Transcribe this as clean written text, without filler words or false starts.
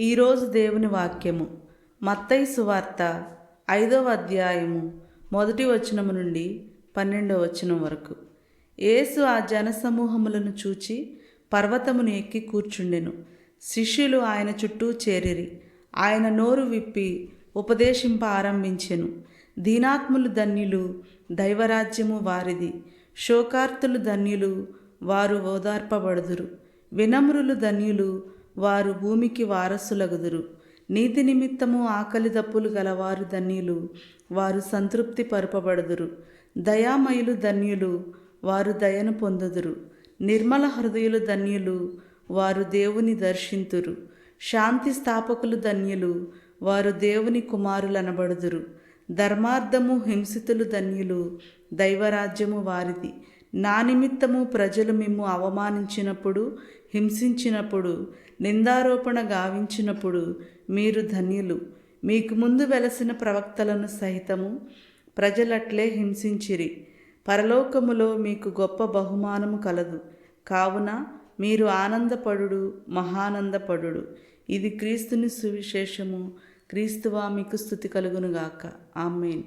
ఈరోజు దేవుని వాక్యము మత్తయి సువార్త 5వ అధ్యాయము 1వ వచనము నుండి 12వ వచనం వరకు. యేసు ఆ జనసమూహములను చూచి పర్వతమును ఎక్కి కూర్చుండెను. శిష్యులు ఆయన చుట్టూ చేరిరి. ఆయన నోరు విప్పి ఉపదేశింప ఆరంభించెను. దీనాత్ములు ధన్యులు, దైవరాజ్యము వారిది. శోకార్తులు ధన్యులు, వారు ఓదార్పబడుదురు. వినమ్రులు ధన్యులు, వారు భూమికి వారసులగుదురు. నీతి నిమిత్తము ఆకలి దప్పులు గలవారు ధన్యులు, వారు సంతృప్తి పరుపబడుదురు. దయామయులు ధన్యులు, వారు దయను పొందుదురు. నిర్మల హృదయులు ధన్యులు, వారు దేవుని దర్శింతురు. శాంతి స్థాపకులు ధన్యులు, వారు దేవుని కుమారులనబడుదురు. ధర్మార్థము హింసితులు ధన్యులు, దైవరాజ్యము వారిది. నా నిమిత్తము ప్రజలు మిమ్ము అవమానించినప్పుడు, హింసించినప్పుడు, నిందారోపణ గావించినప్పుడు మీరు ధన్యులు. మీకు ముందు వెలసిన ప్రవక్తలను సహితము ప్రజలట్లే హింసించిరి. పరలోకములో మీకు గొప్ప బహుమానము కలదు. కావున మీరు ఆనందపడుడు, మహానందపడుడు. ఇది క్రీస్తుని సువిశేషము. క్రీస్తువా మీకు స్తుతి కలుగునుగాక. ఆమేన్.